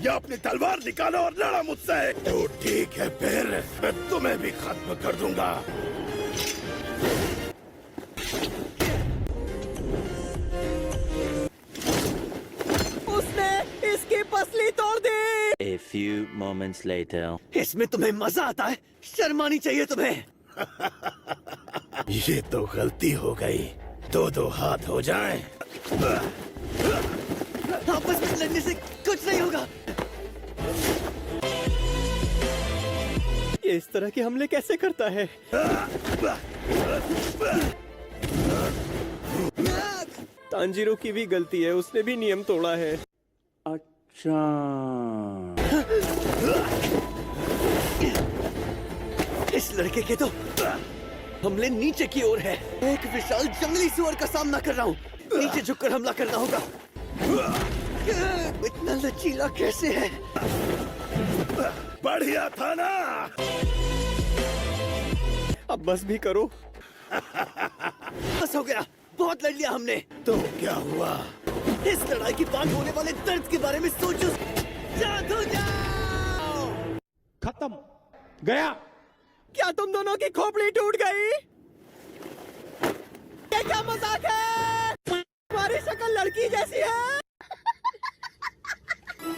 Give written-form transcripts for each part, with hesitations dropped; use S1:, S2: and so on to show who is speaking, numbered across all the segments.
S1: या अपनी तलवार निकालो और लड़ो मुझसे। तो ठीक है फिर, मैं तुम्हें भी खत्म कर दूंगा।
S2: उसने इसकी पसली तोड़ दी।
S3: A few moments later.
S2: इसमें तुम्हें मजा आता है? शर्म आनी चाहिए तुम्हें।
S1: ये तो गलती हो गई। दो हाथ हो जाएं।
S2: आपस में लड़ने से कुछ नहीं होगा। ये इस तरह के हमले कैसे करता है? तांजीरो की भी गलती है, उसने भी नियम तोड़ा है।
S3: अच्छा।
S2: इस लड़के के तो हमले नीचे की ओर है। एक विशाल जंगली सुअर का सामना कर रहा हूँ। नीचे झुककर हमला करना होगा। इतना लचीला कैसे है?
S1: बढ़िया था ना?
S2: अब बस भी करो। बस हो गया, बहुत लड़ लिया हमने।
S1: तो क्या हुआ?
S2: इस लड़ाई के बाद होने वाले दर्द के बारे में सोचो। जादू जाओ।
S4: खत्म गया।
S2: क्या तुम दोनों की खोपड़ी टूट गई? ये क्या मजाक है? तुम्हारी शक्ल लड़की जैसी है।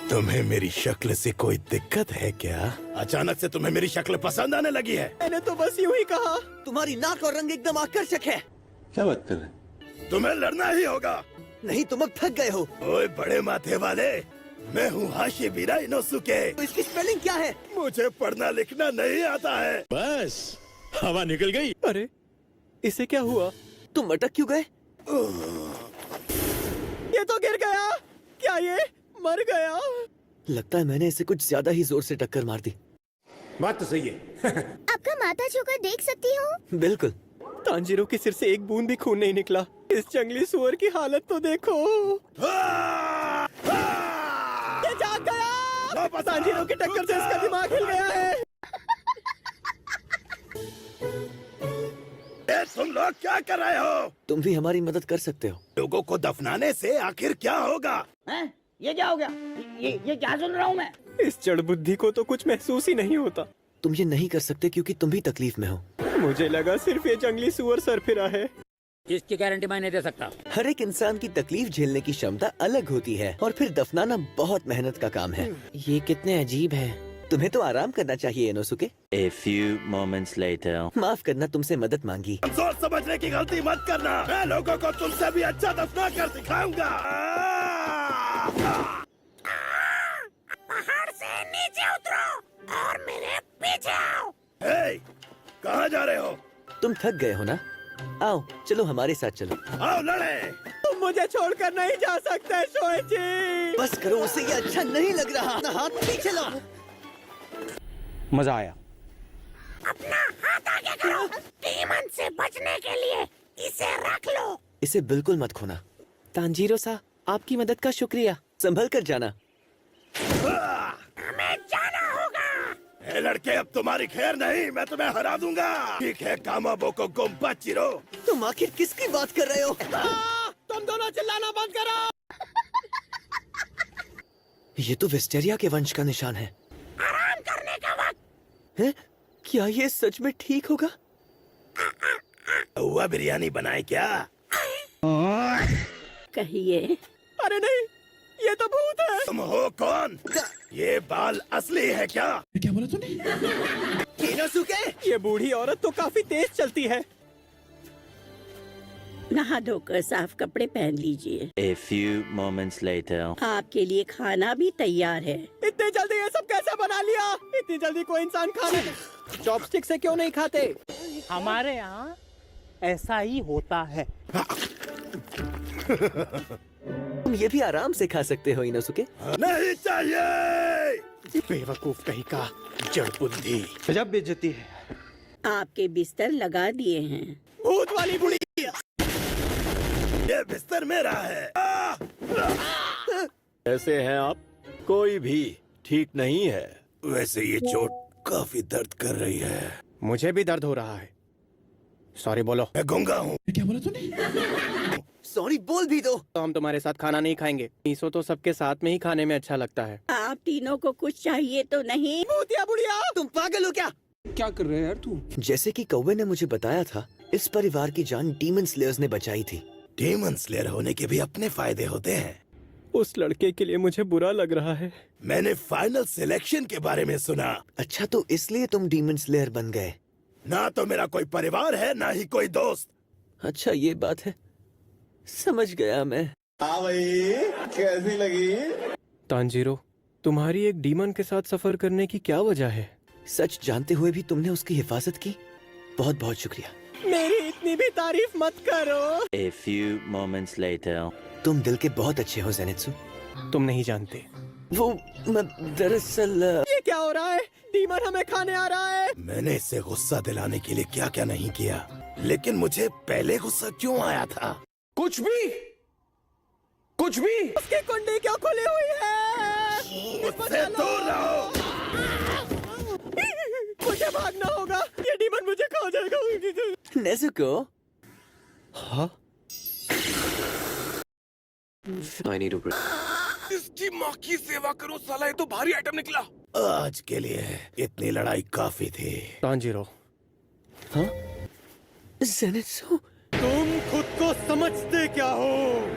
S1: तुम्हें मेरी शक्ल से कोई दिक्कत है क्या? अचानक से तुम्हें मेरी शक्ल पसंद आने लगी है?
S2: मैंने तो बस यूं ही कहा। तुम्हारी नाक और रंग एकदम आकर्षक है।
S3: क्या बात कर रहे हैं?
S1: तुम्हें लड़ना ही होगा।
S2: नहीं, तुम अब थक गए हो।
S1: ओए बड़े माथे वाले, मैं हूँ हाशिबिरा इनोसुके।
S2: तो इसकी स्पेलिंग क्या है?
S1: मुझे पढ़ना लिखना नहीं आता है।
S4: बस हवा निकल गई।
S2: अरे, इसे क्या हुआ? तुम अटक क्यों गए? ये तो गिर गया। क्या ये मर गया? लगता है मैंने इसे कुछ ज्यादा ही जोर से टक्कर मार दी।
S4: बात तो सही है।
S5: आपका माथा छूकर देख सकती हूँ?
S2: बिल्कुल। तांजीरो के सिर से एक बूंद भी खून नहीं निकला। इस जंगली सुअर की हालत तो देखो। ये जाग गया। तांजीरो की टक्कर से इसका दिमाग हिल गया है।
S1: तुम लोग क्या कर रहे हो?
S2: तुम भी हमारी मदद कर सकते हो।
S1: लोगों को दफनाने से आखिर क्या होगा?
S6: हैं? ये क्या हो गया? ये क्या सुन रहा हूँ मैं?
S2: इस जड़ बुद्धि को तो कुछ महसूस ही नहीं होता। तुम ये नहीं कर सकते क्योंकि तुम भी तकलीफ में हो। मुझे लगा सिर्फ ये जंगली सुअर सरफिरा है।
S6: इसकी गारंटी मैं नहीं दे सकता।
S2: हर एक इंसान की तकलीफ झेलने की क्षमता अलग होती है और फिर दफनाना बहुत मेहनत का काम है। ये कितने अजीब है। तुम्हें तो आराम करना चाहिए Inosuke.
S3: A few moments later.
S2: माफ करना, तुमसे मदद मांगी।
S1: कमजोर समझने की गलती मत करना। मैं लोगों को तुमसे भी अच्छा दफना कर दिखाऊंगा।
S6: पहाड़ से नीचे उतरो और मेरे पीछे आओ।
S1: हे, कहाँ जा रहे हो?
S2: तुम थक गए हो ना? आओ, चलो हमारे साथ चलो।
S1: आओ लड़े।
S2: तुम मुझे छोड़कर नहीं जा सकते शोएची। बस करो, उसे ये अच्छा नहीं लग रहा। अपना हाथ पीछे लो।
S4: मजा आया।
S6: अपना हाथ आगे करो। डीमन से बचने के लिए इसे रख लो।
S2: इसे बिल्कुल मत खोना। तांजीरो सा, आपकी मदद का शुक्रिया। संभल कर जाना।
S6: हमें जाना होगा।
S1: ए लड़के, अब तुम्हारी खैर नहीं, मैं तुम्हें हरा दूंगा। ठीक है कामाबो को गोम्पा चिरो।
S2: तुम आखिर किसकी बात कर रहे हो? तुम दोनों चिल्लाना बंद करो। ये तो विस्टेरिया के वंश का निशान है।
S6: आराम करने का वक्त।
S2: हैं? क्या ये सच में ठीक होगा?
S1: हुआ बिरयानी बनाए क्या?
S6: कहिए।
S2: अरे नहीं, ये तो भूत है।
S1: तुम हो कौन? ये बाल असली है क्या?
S2: इनोसुके, ये बूढ़ी औरत तो काफी तेज चलती है।
S6: नहा धोकर साफ कपड़े पहन लीजिए।
S3: A few moments later.
S6: आपके लिए खाना भी तैयार है।
S2: इतनी जल्दी ये सब कैसे बना लिया? इतनी जल्दी कोई इंसान खाना चॉपस्टिक से क्यों नहीं खाते?
S7: हमारे यहाँ ऐसा ही होता है।
S2: तुम ये भी आराम से खा सकते हो इनोसुके।
S1: नहीं चाहिए।
S4: बेवकूफ कहीं का, जड़ बुद्धि। गजब बेइज्जती है।
S6: आपके बिस्तर लगा दिए हैं।
S2: भूत वाली बुढ़ी।
S1: ये बिस्तर मेरा है।
S2: कैसे हैं आप? कोई भी ठीक नहीं है।
S1: वैसे ये चोट काफी दर्द कर रही है।
S4: मुझे भी दर्द हो रहा है। सॉरी बोलो।
S1: मैं गूंगा हूँ।
S2: सॉरी बोल भी दो।
S4: तो हम तुम्हारे साथ खाना नहीं खाएंगे। मीसो तो सबके साथ में ही खाने में अच्छा लगता है।
S6: आप तीनों को कुछ चाहिए तो नहीं?
S4: भूतिया बुढ़िया,
S2: तुम पागल हो क्या?
S4: क्या कर रहे हैं यार तू?
S2: जैसे कि कौवे ने मुझे बताया था, इस परिवार की जान डीमन स्लेयर्स ने बचाई थी।
S1: डीमन स्लेयर होने के भी अपने फायदे होते हैं।
S4: उस लड़के के लिए मुझे बुरा लग रहा है।
S1: मैंने फाइनल सिलेक्शन के बारे में सुना।
S2: अच्छा, तो इसलिए तुम डीमन स्लेयर बन गए?
S1: ना तो मेरा कोई परिवार है, ना ही कोई दोस्त।
S2: अच्छा ये बात है, समझ गया मैं।
S1: हाँ भाई, कैसी लगी?
S4: तांजीरो, तुम्हारी एक डीमन के साथ सफर करने की क्या वजह है?
S2: सच जानते हुए भी तुमने उसकी हिफाजत की, बहुत बहुत शुक्रिया।
S4: मेरी इतनी भी तारीफ मत करो।
S3: A few moments later.
S2: तुम दिल के बहुत अच्छे हो ज़ेनित्सु।
S4: तुम नहीं जानते।
S2: वो मैं दरअसल
S4: ये क्या हो रहा है? डीमन हमें खाने आ रहा है।
S1: मैंने इससे गुस्सा दिलाने के लिए क्या क्या नहीं किया, लेकिन मुझे पहले गुस्सा क्यों आया था?
S4: कुछ भी उसकी कुंडी क्यों खुली हुई है?
S1: मुझसे दूर रहो।
S4: मुझे भागना होगा, ये डीमन मुझे खा जाएगा।
S2: नेजुको।
S4: हाँ?
S1: इसकी माँ की सेवा करो साला, ये तो भारी आइटम निकला। आज के लिए इतनी लड़ाई काफी थी।
S4: तांजीरो,
S2: ज़ेनित्सु,
S4: तुम खुद को समझते क्या हो?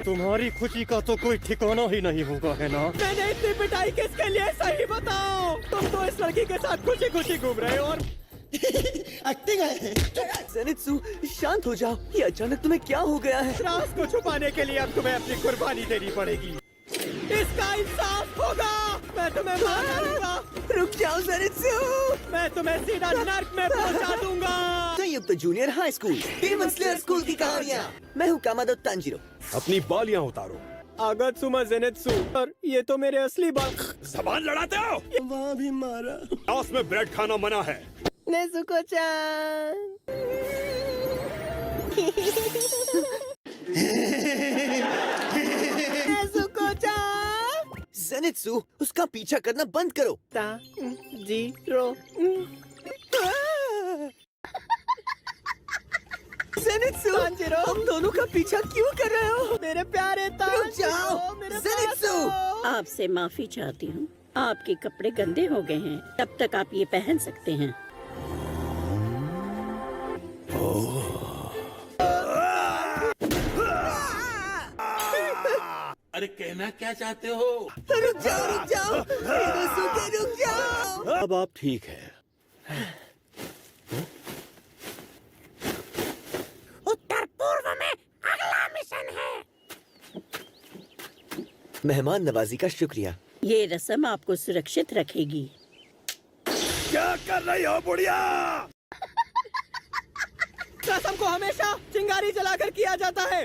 S4: तुम्हारी खुशी का तो कोई ठिकाना ही नहीं होगा, है ना? मैंने इतनी पिटाई किसके लिए, सही बताओ। तुम तो इस लड़की के साथ खुशी खुशी घूम रहे हो और
S2: ज़ेनित्सु शांत हो जाओ। ये अचानक तुम्हें क्या हो गया है?
S4: राज को छुपाने के लिए अब तुम्हें अपनी कुर्बानी देनी पड़ेगी। इसका इंसाफ होगा। मैं तुम्हें मार डालूंगा।
S2: रुक जाओ ज़ेनित्सु,
S4: मैं तुम्हें सीधा नर्क में पहुंचा दूंगा।
S2: संयुक्त junior high school, demon slayer school की कहानियाँ। मैं हूँ कामादो तांजीरो।
S1: अपनी बालियां उतारो।
S4: आगत्सुमा ज़ेनित्सु, और ये तो मेरे असली बाल।
S1: जबान लड़ाते हो?
S4: वहाँ भी मारा।
S1: हाउस में ब्रेड खाना मना है।
S6: नेजुको-चान। नेजुको-चान।
S2: ज़ेनित्सु, उसका पीछा करना बंद करो।
S4: तांजीरो।
S2: ज़ेनित्सु, हम दोनों का पीछा क्यों कर रहे हो?
S4: मेरे प्यारे
S2: रुक जाओ, ज़ेनित्सु।
S6: आपसे माफी चाहती हूँ, आपके कपड़े गंदे हो गए हैं। तब तक आप ये पहन सकते हैं।
S1: अरे कहना क्या चाहते हो?
S2: रुक जाओ, रुक जाओ।
S1: अब आप ठीक है।
S6: उत्तर पूर्व में अगला मिशन है।
S2: मेहमान नवाजी का शुक्रिया।
S6: ये रस्म आपको सुरक्षित रखेगी।
S1: क्या कर रही हो बुढ़िया?
S4: रस्म को हमेशा चिंगारी जलाकर किया जाता है।